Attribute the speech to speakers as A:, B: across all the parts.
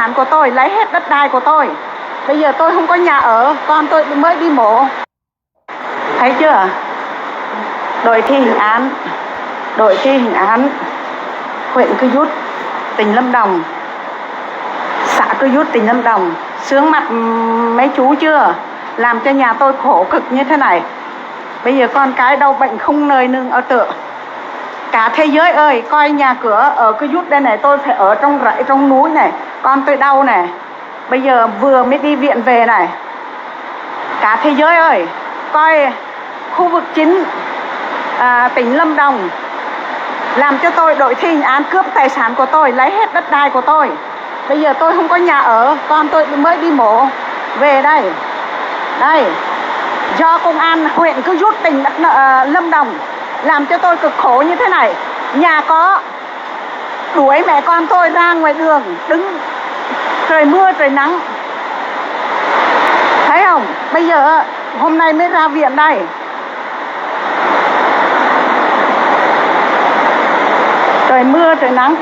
A: sản của tôi, lấy hết đất đai của tôi. Bây giờ tôi không có nhà ở, con tôi mới đi mổ. Thấy chưa? Đội thi hành án huyện Cư Rút, tỉnh Lâm Đồng, xã Cư Rút, tỉnh Lâm Đồng. Sướng mặt mấy chú chưa? Làm cho nhà tôi khổ cực như thế này. Bây giờ con cái đau bệnh không nơi nương ở tựa. Cả thế giới ơi, coi nhà cửa ở Cư Rút đây này, tôi phải ở trong rẫy trong núi này, con tôi đau này. Bây giờ vừa mới đi viện về này. Cả thế giới ơi, coi khu vực chính tỉnh Lâm Đồng làm cho tôi đội thi hành án cướp tài sản của tôi, lấy hết đất đai của tôi. Bây giờ tôi không có nhà ở, con tôi mới đi mổ về đây. Đây, do công an huyện Cư Rút, tỉnh Lâm Đồng làm cho tôi cực khổ như thế này. Nhà có, đuổi mẹ con tôi ra ngoài đường, đứng trời mưa trời nắng. Thấy không? Bây giờ hôm nay mới ra viện đây. Trời mưa trời nắng.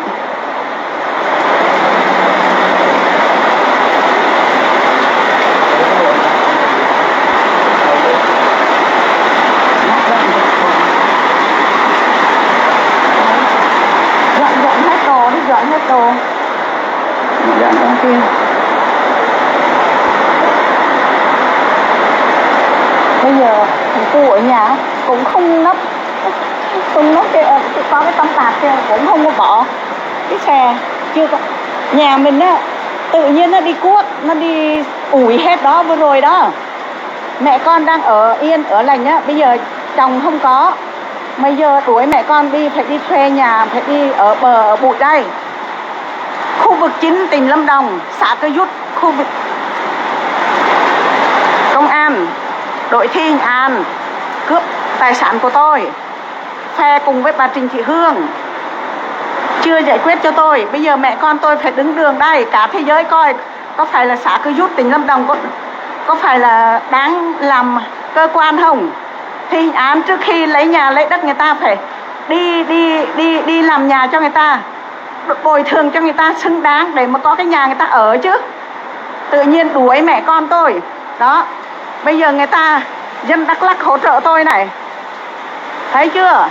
A: Dọn hết đồ đi, dọn hết đồ. Dọn trong kia. Bây giờ thằng cu ở nhà cũng không nấp cái có cái tấm tạp kia cũng không có bỏ cái xe, chưa có. Nhà mình á tự nhiên nó đi cuốc, nó đi ủi hết đó vừa rồi đó. Mẹ con đang ở yên ở lành á, bây giờ chồng không có, bây giờ đuổi mẹ con đi, phải đi thuê nhà, phải đi ở bờ ở bụi đây. Khu vực chính tỉnh Lâm Đồng, xã Cư Rút, khu vực công an đội thi hành án cướp tài sản của tôi, phe cùng với bà Trịnh Thị Hương chưa giải quyết cho tôi. Bây giờ mẹ con tôi phải đứng đường đây, cả thế giới coi có phải là xã Cư Rút tỉnh Lâm Đồng có phải là đáng làm cơ quan không? Thi hành án trước khi lấy nhà lấy đất người ta phải đi làm nhà cho người ta, bồi thường cho người ta xứng đáng để mà có cái nhà người ta ở chứ. Tự nhiên đuổi mẹ con tôi đó. Bây giờ người ta dân Đắk Lắk hỗ trợ tôi này, thấy chưa?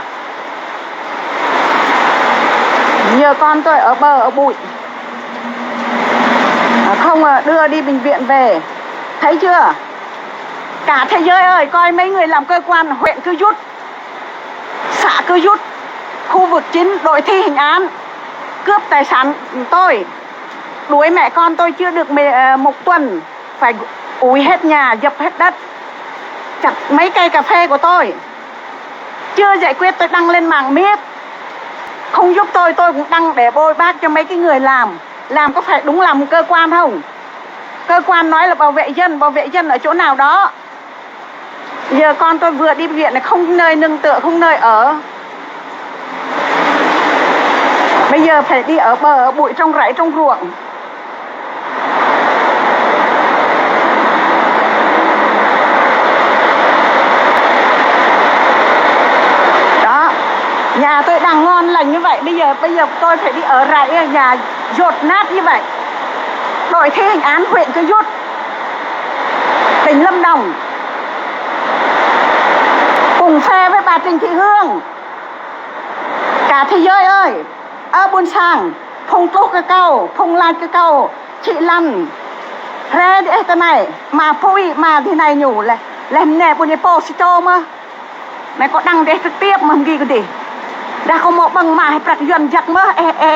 A: Giờ con tôi ở bờ ở bụi, không đưa đi bệnh viện về, thấy chưa? Cả thế giới ơi, coi mấy người làm cơ quan huyện Cư Rút, xã Cư Rút, khu vực chính đội thi hành án cướp tài sản tôi, đuổi mẹ con tôi chưa được một tuần, phải ủi hết nhà, dập hết đất, chặt mấy cây cà phê của tôi, chưa giải quyết. Tôi đăng lên mạng miết, không giúp tôi cũng đăng để bôi bác cho mấy cái người làm có phải đúng làm cơ quan không? Cơ quan nói là bảo vệ dân ở chỗ nào đó. Giờ con tôi vừa đi viện này, không nơi nương tựa, không nơi ở. Bây giờ phải đi ở bờ ở bụi, trong rẫy trong ruộng. Đó, nhà tôi đang ngon lành như vậy, bây giờ tôi phải đi ở rẫy, nhà dột nát như vậy. Đội thi hành án huyện Cư Rút, tỉnh Lâm Đồng cùng phe với bà Trịnh Thị Hương. Cả thế giới ơi, ở Buôn Sang, Phùng Túc cái câu, Phùng Lan cái câu, chị Lan re đi cái này mà phui mà thế này nhủ là làm nè buồn po sito mà mày có đăng để trực tiếp mà ghi cái gì đã không một bằng mà hay bạc dần giặc mơ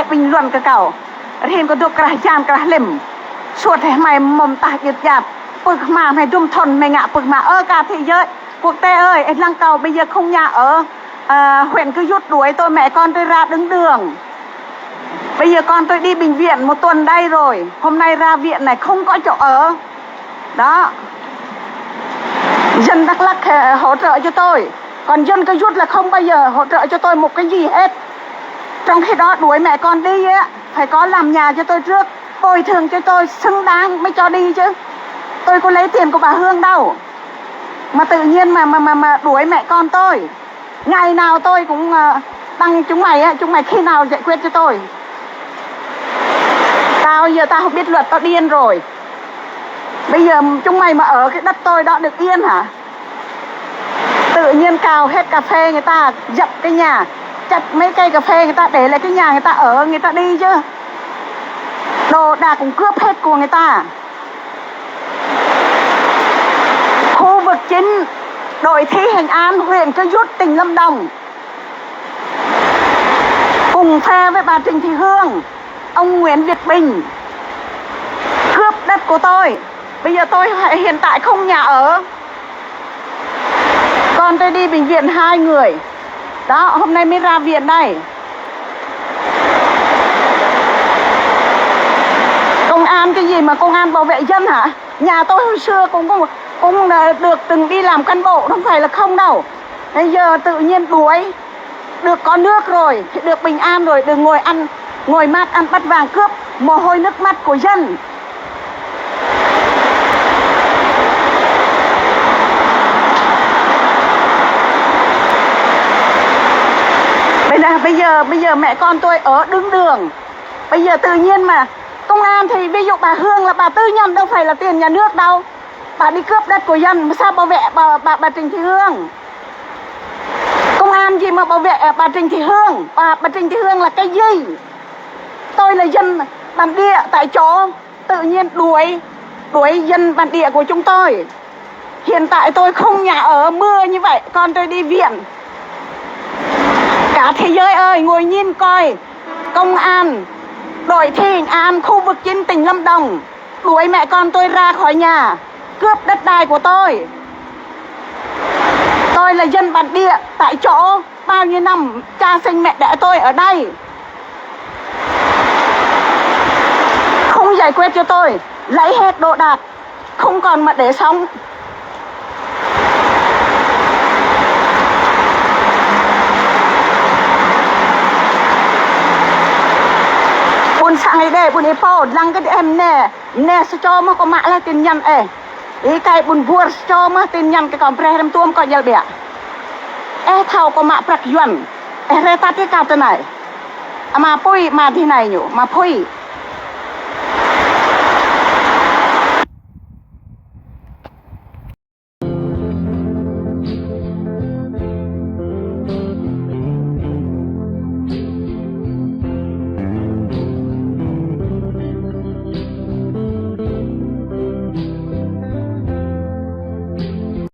A: bình luận cái cầu riêng có được cái jam cái lem suốt thế mày mồm ta giật giật bực mà mày đum thon mày ngạ bực mà cả thế giới quốc tế ơi, anh lăng cầu bây giờ không nhà ở. Huyện Cư Rút đuổi tôi, mẹ con tôi ra đứng đường. Bây giờ con tôi đi bệnh viện một tuần đây rồi, hôm nay ra viện này không có chỗ ở. Đó, dân Đắk Lắk hỗ trợ cho tôi, còn dân Cư Rút là không bao giờ hỗ trợ cho tôi một cái gì hết. Trong khi đó đuổi mẹ con đi á, phải có làm nhà cho tôi trước, bồi thường cho tôi xứng đáng mới cho đi chứ. Tôi có lấy tiền của bà Hương đâu mà tự nhiên mà đuổi mẹ con tôi. Ngày nào tôi cũng đăng chúng mày khi nào giải quyết cho tôi. Tao giờ tao không biết luật, tao điên rồi. Bây giờ chúng mày mà ở cái đất tôi đó được yên hả? Tự nhiên cào hết cà phê người ta, dập cái nhà, chặt mấy cây cà phê người ta để lại cái nhà người ta ở, người ta đi chứ. Đồ đạc cũng cướp hết của người ta. Khu vực chính đội thi hành án huyện Cư Rút, tỉnh Lâm Đồng cùng phe với bà Trịnh Thị Hương, ông Nguyễn Việt Bình cướp đất của tôi. Bây giờ tôi hiện tại không nhà ở. Con tôi đi bệnh viện 2 người. Đó, hôm nay mới ra viện đây. Công an cái gì mà công an bảo vệ dân hả? Nhà tôi hồi xưa cũng được từng đi làm cán bộ, không phải là không đâu. Bây giờ tự nhiên đuổi. Được có nước rồi, được bình an rồi, đừng ngồi mát ăn bát vàng cướp mồ hôi nước mắt của dân. Bây giờ mẹ con tôi ở đứng đường. Bây giờ tự nhiên mà công an thì ví dụ bà Hương là bà tư nhân, đâu phải là tiền nhà nước đâu. Bà đi cướp đất của dân mà sao bảo vệ bà Trịnh Thị Hương? Công an gì mà bảo vệ bà Trịnh Thị Hương? Bà Trịnh Thị Hương là cái gì? Tôi là dân bản địa tại chỗ, tự nhiên đuổi dân bản địa của chúng tôi. Hiện tại tôi không nhà ở, mưa như vậy con tôi đi viện. Cả thế giới ơi, ngồi nhìn coi. Công an, đội thi hành án khu vực chính tỉnh Lâm Đồng đuổi mẹ con tôi ra khỏi nhà, cướp đất đai của tôi. Tôi là dân bản địa tại chỗ, bao nhiêu năm cha sinh mẹ đẻ tôi ở đây. Không giải quyết cho tôi, lấy hết đồ đạc, không còn mà để sống. Sang đây bun ipo lang cái em nè cho mà có mạ là tin nhắn ý cái bun vua cho mà tin nhắn cái còn pre em tuom có nhel bịa thao có mạ prak yuan re ta cái cao tên này mà pui mà thế này nhủ mà pui